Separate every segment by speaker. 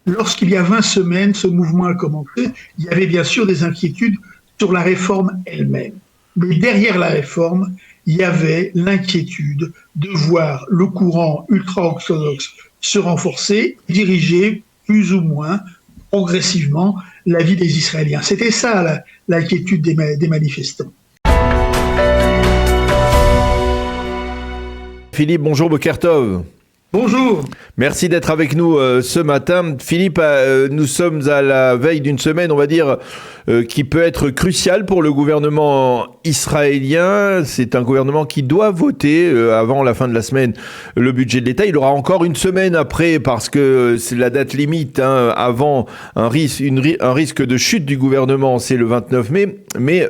Speaker 1: lorsqu'il y a 20 semaines, ce mouvement a commencé, il y avait bien sûr des inquiétudes sur la réforme elle-même. Mais derrière la réforme, il y avait l'inquiétude de voir le courant ultra-orthodoxe se renforcer, diriger plus ou moins progressivement la vie des Israéliens. C'était ça l'inquiétude des manifestants.
Speaker 2: Philippe, bonjour, Boker Tov.
Speaker 1: Bonjour.
Speaker 2: Merci d'être avec nous ce matin. Philippe, nous sommes à la veille d'une semaine, on va dire, qui peut être cruciale pour le gouvernement israélien. C'est un gouvernement qui doit voter avant la fin de la semaine le budget de l'État. Il aura encore une semaine après, parce que c'est la date limite, avant un risque de chute du gouvernement, c'est le 29 mai. Mais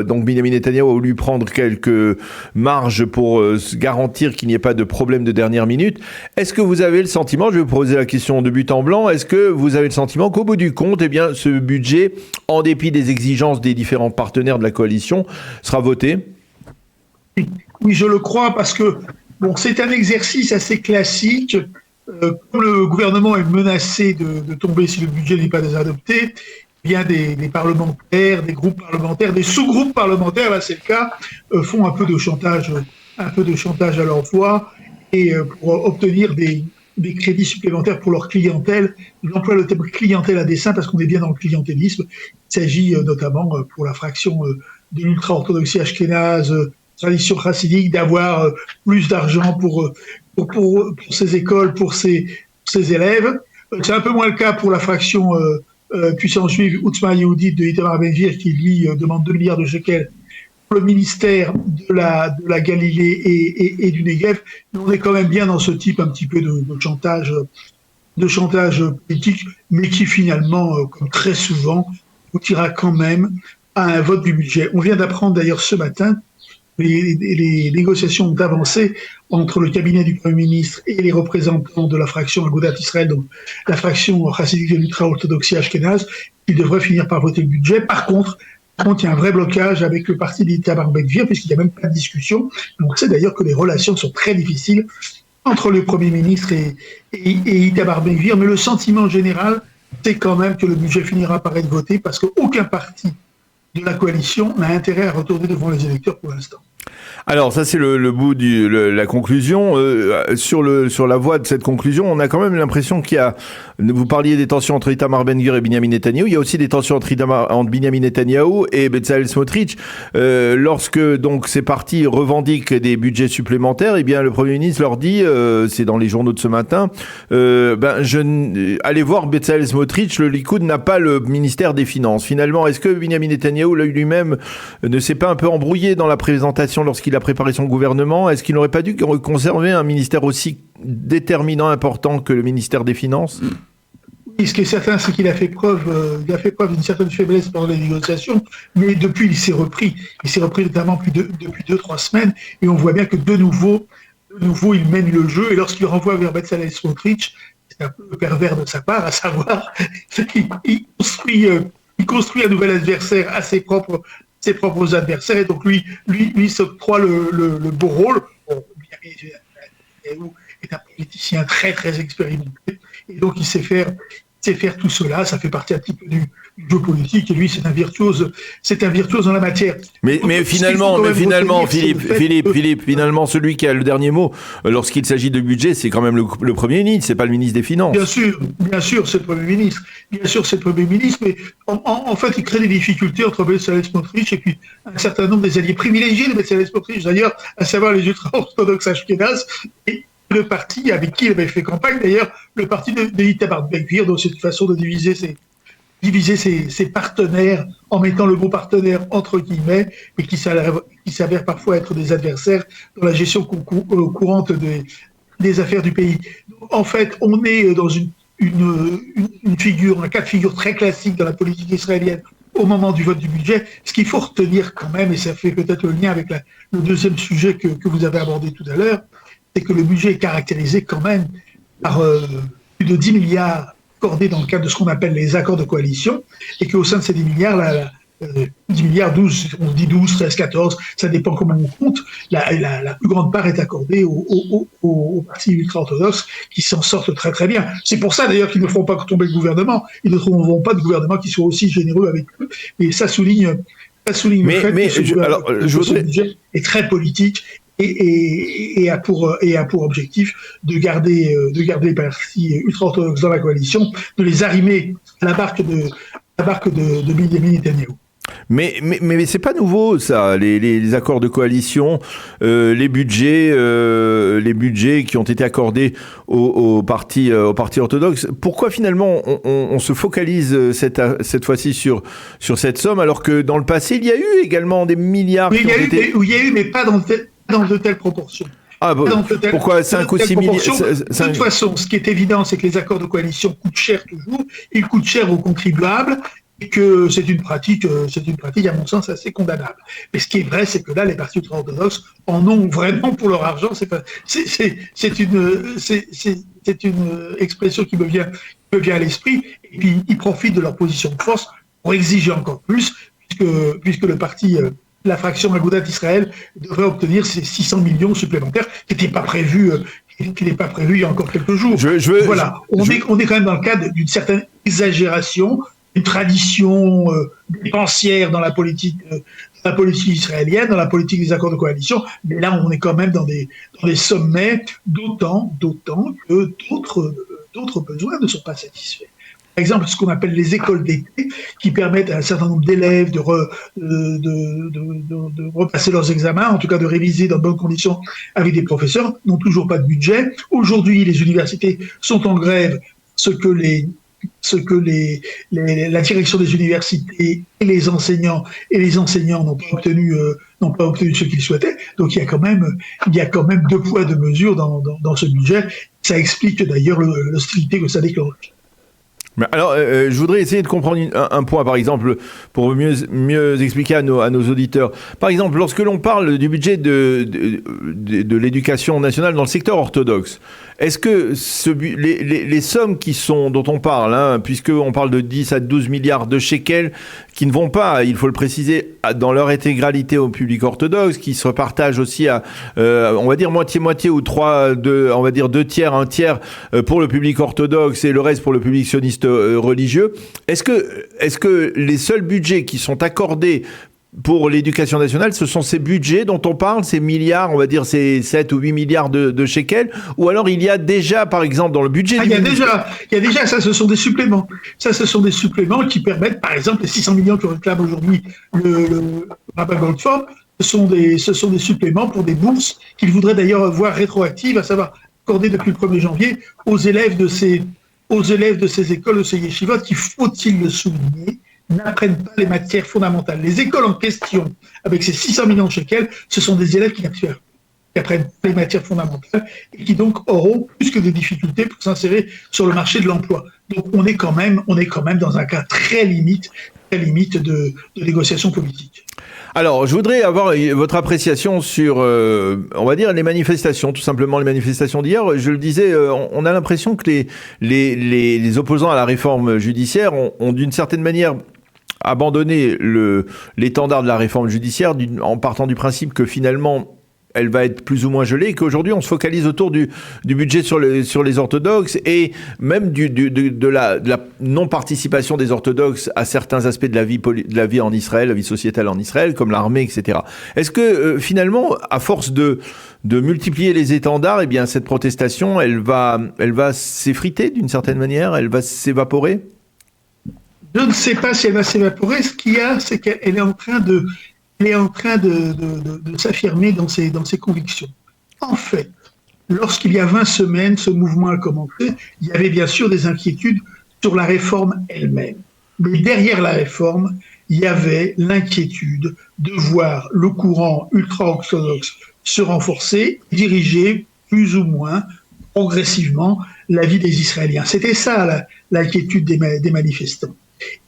Speaker 2: donc Benjamin Netanyahou a voulu prendre quelques marges pour se garantir qu'il n'y ait pas de problème de dernière minute. Est-ce que vous avez le sentiment, je vais vous poser la question de but en blanc, est-ce que vous avez le sentiment qu'au bout du compte, eh bien, ce budget, en dépit des exigences des différents partenaires de la coalition, sera voté ?
Speaker 1: Oui, je le crois, parce que bon, c'est un exercice assez classique. Comme le gouvernement est menacé de tomber si le budget n'est pas adopté, bien des parlementaires, des groupes parlementaires, des sous-groupes parlementaires, là c'est le cas, font un peu de chantage à leur voix, et pour obtenir des crédits supplémentaires pour leur clientèle. Ils emploient le terme clientèle à dessein parce qu'on est bien dans le clientélisme. Il s'agit notamment pour la fraction de l'ultra-orthodoxie ashkénaze, tradition chassidique, d'avoir plus d'argent pour ces écoles, pour ces élèves. C'est un peu moins le cas pour la fraction puissance juive Otzma Yehudit de Itamar Ben-Gvir, qui lui demande 2 milliards de shekels le ministère de la Galilée et du Negev. On est quand même bien dans ce type un petit peu de chantage politique, mais qui finalement, comme très souvent, aboutira quand même à un vote du budget. On vient d'apprendre d'ailleurs ce matin les négociations ont avancé entre le cabinet du Premier ministre et les représentants de la fraction Agudat Israël, donc la fraction chassidique de l'ultra-orthodoxie ashkénaze, qui devrait finir par voter le budget. Par contre, il y a un vrai blocage avec le parti d'Itamar Ben-Gvir, puisqu'il n'y a même pas de discussion. On sait d'ailleurs que les relations sont très difficiles entre le Premier ministre et Itamar Ben-Gvir, mais le sentiment général, c'est quand même que le budget finira par être voté, parce qu'aucun parti de la coalition n'a intérêt à retourner devant les électeurs pour l'instant.
Speaker 2: Alors ça c'est le bout la conclusion. Sur la voie de cette conclusion, on a quand même l'impression qu'il y a, vous parliez des tensions entre Itamar Ben-Gvir et Benjamin Netanyahou, il y a aussi des tensions entre Benjamin Netanyahou et Bezalel Smotrich. Lorsque donc ces partis revendiquent des budgets supplémentaires, eh bien le Premier ministre leur dit, c'est dans les journaux de ce matin, allez voir Bezalel Smotrich, le Likoud n'a pas le ministère des Finances. Finalement, est-ce que Benjamin Netanyahou lui-même ne s'est pas un peu embrouillé dans la présentation lorsqu'il a préparé son gouvernement? Est-ce qu'il n'aurait pas dû conserver un ministère aussi déterminant, important que le ministère des Finances?
Speaker 1: Oui, ce qui est certain, c'est qu'il a fait preuve d'une certaine faiblesse pendant les négociations, mais depuis, il s'est repris. Il s'est repris notamment depuis 2-3 semaines, et on voit bien que de nouveau, il mène le jeu, et lorsqu'il renvoie vers Bezalel Smotrich, c'est un peu pervers de sa part, à savoir qu'il construit un nouvel adversaire à ses propres adversaires, et donc lui s'octroie le beau rôle. Bon, est un politicien très très expérimenté, et donc il sait faire tout cela. Ça fait partie un petit peu du jeu politique, et lui c'est un virtuose dans la matière.
Speaker 2: Mais finalement, Philippe, finalement, celui qui a le dernier mot lorsqu'il s'agit de budget, c'est quand même le Premier ministre, c'est pas le ministre des Finances.
Speaker 1: Bien sûr, c'est le Premier ministre. Mais en fait, il crée des difficultés entre Bezalel Smotrich et puis un certain nombre des alliés privilégiés de Bezalel Smotrich, d'ailleurs, à savoir les ultra-orthodoxes ashkénazes, et le parti avec qui il avait fait campagne, d'ailleurs, le parti de Itamar Ben-Gvir. Donc c'est une façon de diviser ses partenaires en mettant le mot partenaire entre guillemets, et qui s'avèrent parfois être des adversaires dans la gestion courante des affaires du pays. Donc, en fait, on est dans un cas de figure très classique dans la politique israélienne au moment du vote du budget. Ce qu'il faut retenir quand même, et ça fait peut-être le lien avec le deuxième sujet que vous avez abordé tout à l'heure, c'est que le budget est caractérisé quand même par plus de 10 milliards accordés dans le cadre de ce qu'on appelle les accords de coalition, et qu'au sein de ces 10 milliards, 10 milliards, 12, on dit 12, 13, 14, ça dépend comment on compte. La plus grande part est accordée aux partis ultra-orthodoxes qui s'en sortent très très bien. C'est pour ça d'ailleurs qu'ils ne feront pas tomber le gouvernement. Ils ne trouveront pas de gouvernement qui soit aussi généreux avec eux. Et ça souligne le fait que ce budget est très politique et a pour objectif de garder les partis ultra-orthodoxes dans la coalition, de les arrimer à la barque de Benjamin Netanyahou.
Speaker 2: Mais c'est pas nouveau ça, les accords de coalition, les budgets qui ont été accordés aux partis orthodoxes. Pourquoi finalement on se focalise cette fois-ci sur cette somme alors que dans le passé il y a eu également des milliards
Speaker 1: il y a eu mais pas dans de telles proportions.
Speaker 2: Ah bon, pourquoi 5 ou 6 milliards
Speaker 1: De toute façon, ce qui est évident, c'est que les accords de coalition coûtent cher toujours, ils coûtent cher aux contribuables, et que c'est une pratique, à mon sens, assez condamnable. Mais ce qui est vrai, c'est que là, les partis ultra-orthodoxes en ont vraiment pour leur argent. C'est une expression qui me vient à l'esprit, et puis ils profitent de leur position de force pour exiger encore plus, puisque le parti... la fraction Agudat Israël devrait obtenir ces 600 millions supplémentaires qui n'étaient pas prévus il y a encore quelques jours. On est quand même dans le cadre d'une certaine exagération, une tradition dépensière dans la politique israélienne, dans la politique des accords de coalition, mais là on est quand même dans des sommets, d'autant que d'autres besoins ne sont pas satisfaits. Par exemple, ce qu'on appelle les écoles d'été, qui permettent à un certain nombre d'élèves de repasser leurs examens, en tout cas de réviser dans de bonnes conditions avec des professeurs, n'ont toujours pas de budget. Aujourd'hui, les universités sont en grève, ce que la direction des universités et les enseignants n'ont pas obtenu ce qu'ils souhaitaient. Donc il y a quand même 2 poids 2 mesures dans ce budget. Ça explique d'ailleurs l'hostilité que ça déclenche.
Speaker 2: Alors, je voudrais essayer de comprendre un point, par exemple, pour mieux expliquer à nos auditeurs. Par exemple, lorsque l'on parle du budget de l'éducation nationale dans le secteur orthodoxe, est-ce que les sommes dont on parle, puisqu'on parle de 10 à 12 milliards de shekels, qui ne vont pas, il faut le préciser, dans leur intégralité au public orthodoxe, qui se repartagent aussi à, on va dire, moitié-moitié ou 2 tiers, 1 tiers pour le public orthodoxe et le reste pour le public sioniste religieux. Est-ce que les seuls budgets qui sont accordés pour l'éducation nationale, ce sont ces budgets dont on parle, ces milliards, on va dire ces 7 ou 8 milliards de shekels, ou alors il y a déjà, par exemple, dans le budget...
Speaker 1: il y a déjà, ça, ce sont des suppléments. Ça, ce sont des suppléments qui permettent, par exemple, les 600 millions que réclame aujourd'hui le Rabbi Goldford, ce sont des suppléments pour des bourses qu'il voudrait d'ailleurs voir rétroactives, à savoir accordées depuis le 1er janvier aux élèves de ces écoles, de ces yeshivot, qui, faut-il le souligner, n'apprennent pas les matières fondamentales. Les écoles en question, avec ces 600 millions de shekels, ce sont des élèves qui apprennent les matières fondamentales et qui donc auront plus que des difficultés pour s'insérer sur le marché de l'emploi. Donc on est quand même dans un cas très limite de négociation politique.
Speaker 2: Alors, je voudrais avoir votre appréciation sur, on va dire, les manifestations, tout simplement les manifestations d'hier. Je le disais, on a l'impression que les opposants à la réforme judiciaire ont d'une certaine manière abandonné l'étendard de la réforme judiciaire en partant du principe que finalement elle va être plus ou moins gelée et qu'aujourd'hui on se focalise autour du budget sur les orthodoxes et même de la non-participation des orthodoxes à certains aspects de la vie en Israël, la vie sociétale en Israël, comme l'armée, etc. Est-ce que finalement, à force de multiplier les étendards, eh bien cette protestation, elle va s'effriter d'une certaine manière, elle va s'évaporer?
Speaker 1: Je ne sais pas si elle va s'évaporer. Ce qu'il y a, c'est qu'elle est en train de s'affirmer dans ses convictions. En fait, lorsqu'il y a 20 semaines, ce mouvement a commencé, il y avait bien sûr des inquiétudes sur la réforme elle-même. Mais derrière la réforme, il y avait l'inquiétude de voir le courant ultra-orthodoxe se renforcer, diriger plus ou moins progressivement la vie des Israéliens. C'était ça l'inquiétude des manifestants.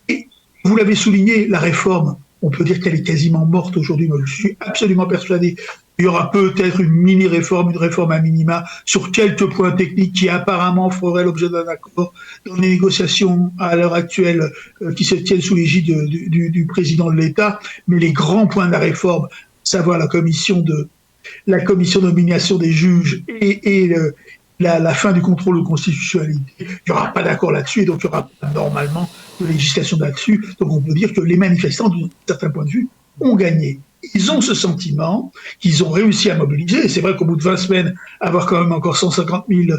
Speaker 1: Et vous l'avez souligné, la réforme, on peut dire qu'elle est quasiment morte aujourd'hui. Moi, je suis absolument persuadé qu'il y aura peut-être une mini-réforme, une réforme à minima sur quelques points techniques qui apparemment feraient l'objet d'un accord dans les négociations à l'heure actuelle qui se tiennent sous l'égide du président de l'État. Mais les grands points de la réforme, savoir la commission de nomination des juges et la fin du contrôle de constitutionnalité, il n'y aura pas d'accord là-dessus et donc il n'y aura pas normalement de législation là-dessus. Donc on peut dire que les manifestants, d'un certain point de vue, ont gagné. Ils ont ce sentiment qu'ils ont réussi à mobiliser. Et c'est vrai qu'au bout de 20 semaines, avoir quand même encore 150 000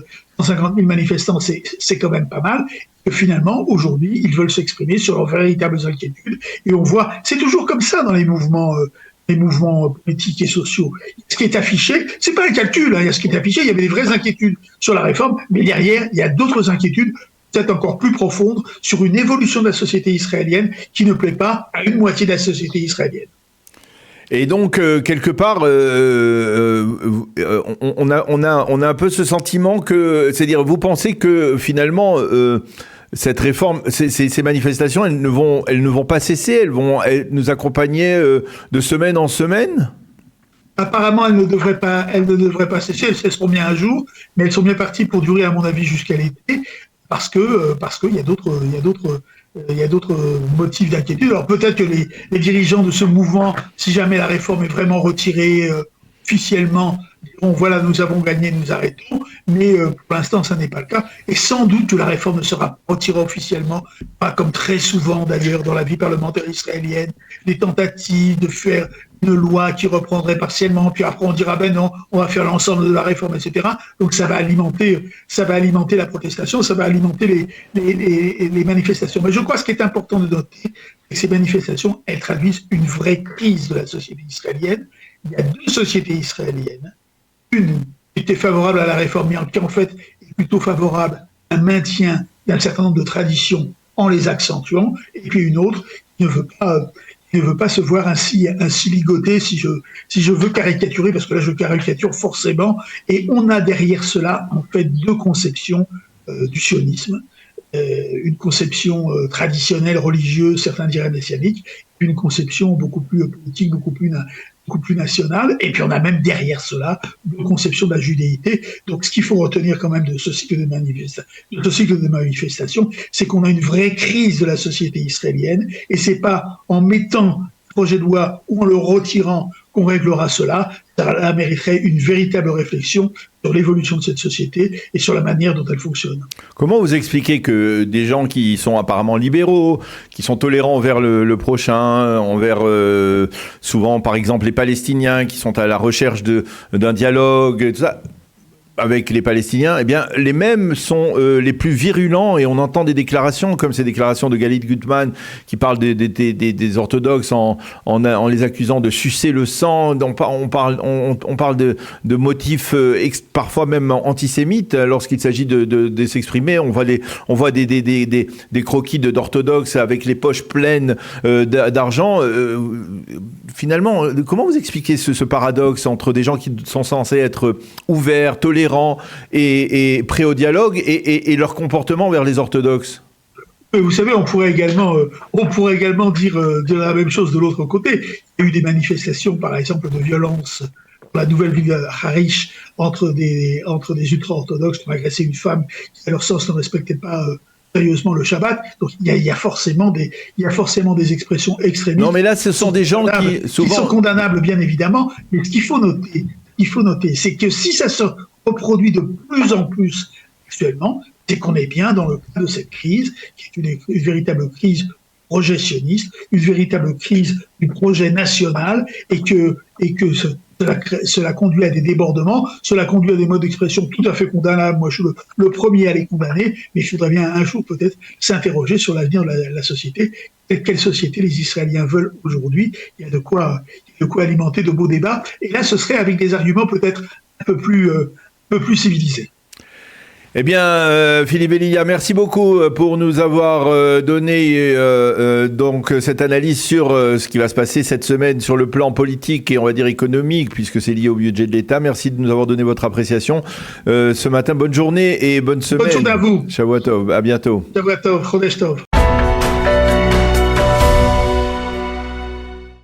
Speaker 1: manifestants, c'est quand même pas mal. Et finalement, aujourd'hui, ils veulent s'exprimer sur leurs véritables inquiétudes. Et on voit, c'est toujours comme ça dans les mouvements politiques et sociaux. Ce qui est affiché, c'est pas un calcul, hein. Il y a ce qui est affiché, il y avait des vraies inquiétudes sur la réforme, mais derrière, il y a d'autres inquiétudes, peut-être encore plus profondes, sur une évolution de la société israélienne qui ne plaît pas à une moitié de la société israélienne.
Speaker 2: Et donc, quelque part, on a un peu ce sentiment que, c'est-à-dire, vous pensez que finalement, cette réforme, ces manifestations, elles ne vont pas cesser, elles vont nous accompagner de semaine en semaine ?
Speaker 1: Apparemment, elles ne devraient pas cesser, elles cesseront bien un jour, mais elles sont bien parties pour durer, à mon avis, jusqu'à l'été, parce qu'il y a d'autres motifs d'inquiétude. Alors peut-être que les dirigeants de ce mouvement, si jamais la réforme est vraiment retirée officiellement, diront voilà, nous avons gagné, nous arrêtons, mais pour l'instant, ça n'est pas le cas. Et sans doute que la réforme ne sera retirée officiellement, pas comme très souvent d'ailleurs dans la vie parlementaire israélienne, des tentatives de faire une loi qui reprendrait partiellement, puis après on dira ben non, on va faire l'ensemble de la réforme, etc. Donc ça va alimenter la protestation, ça va alimenter les manifestations. Mais je crois que ce qui est important de noter, c'est que ces manifestations, elles traduisent une vraie crise de la société israélienne. Il y a deux sociétés israéliennes. Une qui était favorable à la réforme, mais qui en fait est plutôt favorable à un maintien d'un certain nombre de traditions en les accentuant, et puis une autre qui ne veut pas se voir ainsi ligoté, si je veux caricaturer, parce que là je caricature forcément, et on a derrière cela en fait deux conceptions du sionisme, une conception traditionnelle, religieuse, certains diraient messianique, une conception beaucoup plus politique, beaucoup plus nationale, et puis on a même derrière cela une conception de la judéité. Donc ce qu'il faut retenir quand même de ce cycle de manifestation, c'est qu'on a une vraie crise de la société israélienne, et c'est pas en mettant le projet de loi ou en le retirant qu'on réglera cela. Ça mériterait une véritable réflexion sur l'évolution de cette société et sur la manière dont elle fonctionne.
Speaker 2: Comment vous expliquez que des gens qui sont apparemment libéraux, qui sont tolérants envers le prochain, envers souvent par exemple les Palestiniens qui sont à la recherche d'un dialogue, tout ça, avec les Palestiniens, eh bien, les mêmes sont les plus virulents, et on entend des déclarations, comme ces déclarations de Galit Gutman, qui parlent des orthodoxes en les accusant de sucer le sang. On parle de motifs parfois même antisémites lorsqu'il s'agit de s'exprimer. On voit des croquis d'orthodoxes avec les poches pleines d'argent. Finalement, comment vous expliquez ce paradoxe entre des gens qui sont censés être ouverts, tolérants et prêts au dialogue et leur comportement vers les orthodoxes?
Speaker 1: Vous savez, on pourrait également dire la même chose de l'autre côté. Il y a eu des manifestations, par exemple, de violence dans la nouvelle ville de Harish entre des ultra-orthodoxes qui ont agressé une femme qui, à leur sens, ne respectait pas sérieusement le Shabbat. Donc il y a forcément des expressions extrémistes.
Speaker 2: Non, mais là, ce sont des gens qui
Speaker 1: sont condamnables, bien évidemment. Mais ce qu'il faut noter, c'est que si ça se reproduit de plus en plus actuellement, c'est qu'on est bien dans le cas de cette crise, qui est une véritable crise projectionniste, une véritable crise du projet national, et que cela conduit à des débordements, cela conduit à des modes d'expression tout à fait condamnables. Moi, je suis le premier à les condamner, mais il faudrait bien un jour peut-être s'interroger sur l'avenir de la société. Quelle société les Israéliens veulent aujourd'hui? Il y a de quoi alimenter de beaux débats. Et là, ce serait avec des arguments peut-être un peu plus civilisés.
Speaker 2: Eh bien, Philippe Elia, merci beaucoup pour nous avoir donné donc cette analyse sur ce qui va se passer cette semaine sur le plan politique et on va dire économique, puisque c'est lié au budget de l'État. Merci de nous avoir donné votre appréciation ce matin. Bonne journée et bonne semaine.
Speaker 1: Bonne journée à vous.
Speaker 2: Shavua tov, à bientôt.
Speaker 1: Shavua tov, Chodesh tov.